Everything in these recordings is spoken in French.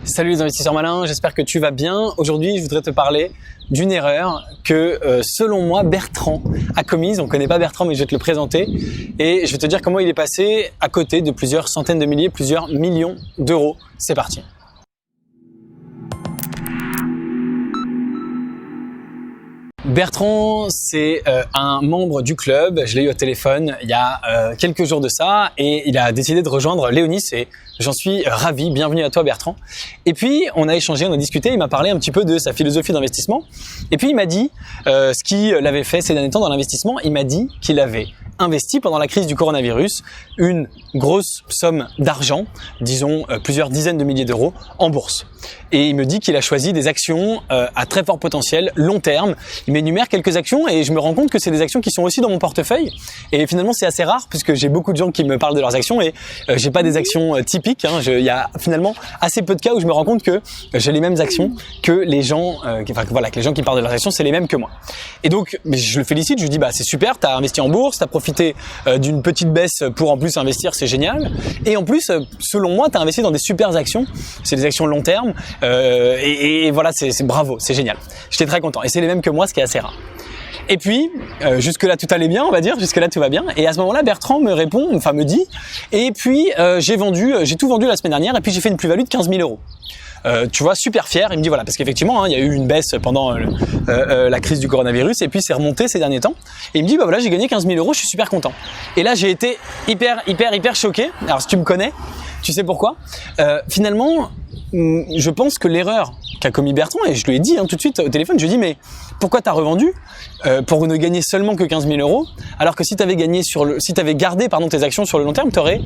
Salut les investisseurs malins, j'espère que tu vas bien. Aujourd'hui, je voudrais te parler d'une erreur que, selon moi, Bertrand a commise. On ne connaît pas Bertrand, mais je vais te le présenter. Et je vais te dire comment il est passé à côté de plusieurs centaines de milliers, plusieurs millions d'euros. C'est parti. Bertrand, c'est un membre du club. Je l'ai eu au téléphone il y a quelques jours de ça et il a décidé de rejoindre Léonis et j'en suis ravi. Bienvenue à toi Bertrand. Et puis on a échangé, on a discuté, il m'a parlé un petit peu de sa philosophie d'investissement et puis il m'a dit ce qu'il avait fait ces derniers temps dans l'investissement. Il m'a dit qu'il avait investi pendant la crise du coronavirus une grosse somme d'argent, disons plusieurs dizaines de milliers d'euros en bourse. Et il me dit qu'il a choisi des actions à très fort potentiel, long terme. Il m'énumère quelques actions et je me rends compte que c'est des actions qui sont aussi dans mon portefeuille. Et finalement, c'est assez rare puisque j'ai beaucoup de gens qui me parlent de leurs actions et j'ai pas des actions typiques. Il y a finalement assez peu de cas où je me rends compte que j'ai les mêmes actions que les gens, que les gens qui parlent de leurs actions, c'est les mêmes que moi. Et donc, je le félicite. Je lui dis, c'est super, t'as investi en bourse, t'as profité d'une petite baisse pour en plus investir, c'est génial. Et en plus, selon moi, t'as investi dans des super actions. C'est des actions long terme. Et voilà, c'est bravo, c'est génial. J'étais très content. Et c'est les mêmes que moi, ce qui est assez rare. Et puis, jusque-là, tout allait bien, on va dire. Jusque-là, tout va bien. Et à ce moment-là, Bertrand me dit, et puis j'ai tout vendu la semaine dernière et puis j'ai fait une plus-value de 15 000 euros. Tu vois, super fier. Il me dit voilà, parce qu'effectivement, il y a eu une baisse pendant la crise du coronavirus et puis c'est remonté ces derniers temps. Et il me dit voilà, j'ai gagné 15 000 euros, je suis super content. Et là, j'ai été hyper choqué. Alors, si tu me connais, tu sais pourquoi. Finalement, je pense que l'erreur qu'a commis Bertrand, et je lui ai dit tout de suite au téléphone, je lui ai dit mais pourquoi t'as revendu pour ne gagner seulement que 15 000 euros, alors que si t'avais gardé tes actions sur le long terme, t'aurais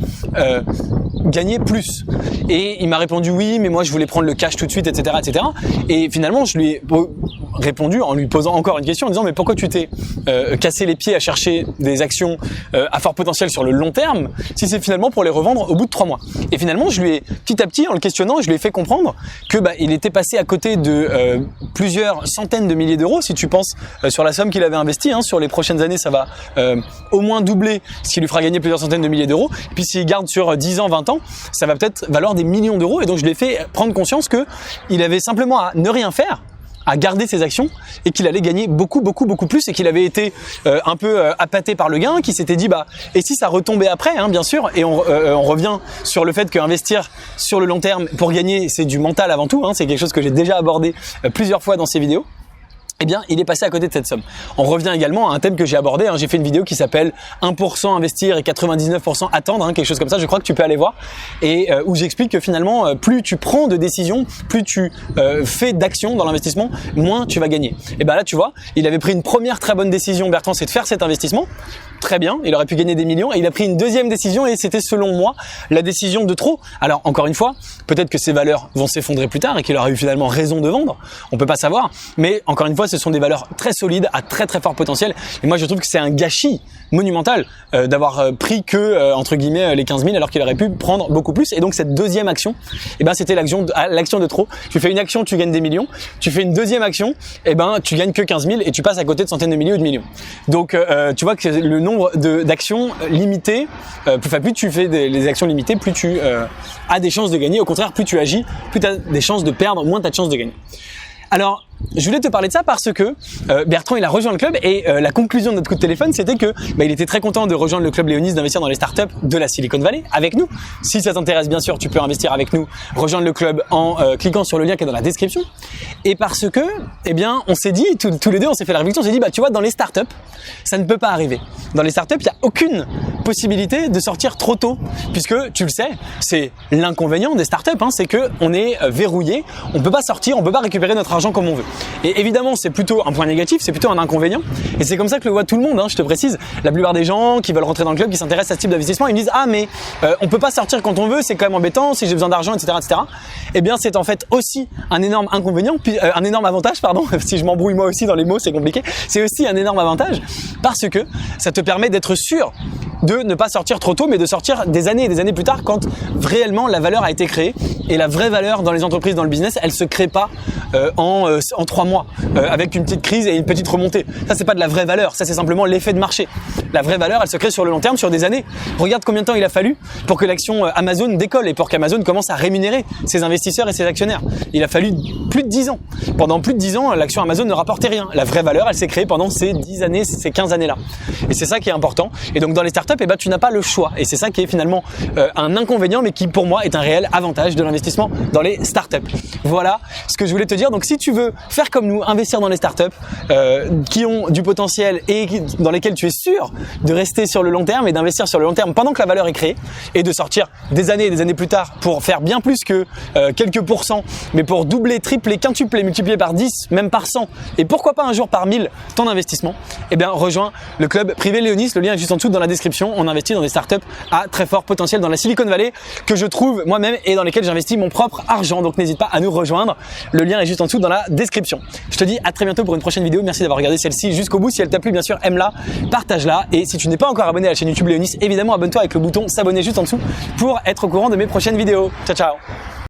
gagné plus. Et il m'a répondu oui, mais moi je voulais prendre le cash tout de suite, etc., etc. Et finalement, je lui ai répondu en lui posant encore une question en disant mais pourquoi tu t'es cassé les pieds à chercher des actions à fort potentiel sur le long terme si c'est finalement pour les revendre au bout de 3 mois. Et finalement, je lui ai petit à petit, en le questionnant, je lui ai fait comprendre que il était passé à côté de plusieurs centaines de milliers d'euros. Si tu penses sur la somme qu'il avait investie, sur les prochaines années, ça va au moins doubler, ce qui lui fera gagner plusieurs centaines de milliers d'euros. Puis s'il garde sur 10 ans, 20 ans, ça va peut-être valoir des millions d'euros. Et donc je lui ai fait prendre conscience que il avait simplement à ne rien faire, à garder ses actions et qu'il allait gagner beaucoup plus et qu'il avait été un peu appâté par le gain, qui s'était dit et si ça retombait après, bien sûr. Et on revient sur le fait qu'investir sur le long terme pour gagner, c'est du mental avant tout, c'est quelque chose que j'ai déjà abordé plusieurs fois dans ces vidéos. Eh bien, il est passé à côté de cette somme. On revient également à un thème que j'ai abordé. J'ai fait une vidéo qui s'appelle 1% investir et 99% attendre, quelque chose comme ça. Je crois que tu peux aller voir. Et où j'explique que finalement, plus tu prends de décisions, plus tu fais d'actions dans l'investissement, moins tu vas gagner. Et là, tu vois, il avait pris une première très bonne décision, Bertrand, c'est de faire cet investissement. Très bien, il aurait pu gagner des millions et il a pris une deuxième décision et c'était selon moi la décision de trop. Alors encore une fois, peut-être que ces valeurs vont s'effondrer plus tard et qu'il aurait eu finalement raison de vendre, on peut pas savoir, mais encore une fois, ce sont des valeurs très solides à très fort potentiel et moi je trouve que c'est un gâchis monumental d'avoir pris que entre guillemets les 15 000 alors qu'il aurait pu prendre beaucoup plus. Et donc cette deuxième action, c'était l'action de trop. Tu fais une action, tu gagnes des millions, tu fais une deuxième action, tu gagnes que 15 000 et tu passes à côté de centaines de milliers ou de millions. Donc tu vois que le nombre d'actions limitées, plus tu fais les actions limitées, plus tu as des chances de gagner. Au contraire, plus tu agis, plus tu as des chances de perdre, moins tu as de chances de gagner. Alors, je voulais te parler de ça parce que Bertrand, il a rejoint le club et la conclusion de notre coup de téléphone, c'était que il était très content de rejoindre le club Léonis, d'investir dans les startups de la Silicon Valley avec nous. Si ça t'intéresse, bien sûr, tu peux investir avec nous, rejoindre le club en cliquant sur le lien qui est dans la description. Et parce que, on s'est dit, tous les deux, on s'est fait la réflexion, on s'est dit, tu vois, dans les startups, ça ne peut pas arriver. Dans les startups, il n'y a aucune possibilité de sortir trop tôt, puisque tu le sais, c'est l'inconvénient des startups, c'est que on est verrouillé, on peut pas sortir, on peut pas récupérer notre argent comme on veut. Et évidemment, c'est plutôt un point négatif, c'est plutôt un inconvénient. Et c'est comme ça que le voit tout le monde, je te précise. La plupart des gens qui veulent rentrer dans le club, qui s'intéressent à ce type d'investissement, ils me disent mais on peut pas sortir quand on veut, c'est quand même embêtant, si j'ai besoin d'argent, etc., etc. Eh bien, c'est en fait aussi un énorme inconvénient, puis un énorme avantage, pardon. Si je m'embrouille moi aussi dans les mots, c'est compliqué. C'est aussi un énorme avantage parce que ça te permet d'être sûr de ne pas sortir trop tôt, mais de sortir des années et des années plus tard quand réellement la valeur a été créée. Et la vraie valeur dans les entreprises, dans le business, elle se crée pas en 3 mois avec une petite crise et une petite remontée. Ça, c'est pas de la vraie valeur. Ça, c'est simplement l'effet de marché. La vraie valeur, elle se crée sur le long terme, sur des années. Regarde combien de temps il a fallu pour que l'action Amazon décolle et pour qu'Amazon commence à rémunérer ses investisseurs et ses actionnaires. Il a fallu plus de 10 ans. Pendant plus de 10 ans, l'action Amazon ne rapportait rien. La vraie valeur, elle s'est créée pendant ces 10 années, ces 15 années-là. Et c'est ça qui est important. Et donc, dans les startups, eh ben, tu n'as pas le choix. Et c'est ça qui est finalement un inconvénient, mais qui pour moi est un réel avantage de l'investissement dans les startups. Voilà ce que je voulais te dire. Donc, si tu veux faire comme nous, investir dans les startups qui ont du potentiel et dans lesquelles tu es sûr de rester sur le long terme et d'investir sur le long terme pendant que la valeur est créée et de sortir des années et des années plus tard pour faire bien plus que quelques pourcents, mais pour doubler, tripler, quintupler, multiplier par 10, même par 100 et pourquoi pas un jour par 1000 ton investissement, eh bien rejoins le club privé Léonis. Le lien est juste en dessous dans la description. On investit dans des startups à très fort potentiel dans la Silicon Valley que je trouve moi-même et dans lesquelles j'investis mon propre argent. Donc n'hésite pas à nous rejoindre. Le lien est juste en dessous dans la description. Je te dis à très bientôt pour une prochaine vidéo. Merci d'avoir regardé celle-ci jusqu'au bout. Si elle t'a plu, bien sûr, aime-la, partage-la. Et si tu n'es pas encore abonné à la chaîne YouTube Léonis, évidemment, abonne-toi avec le bouton s'abonner juste en dessous pour être au courant de mes prochaines vidéos. Ciao, ciao!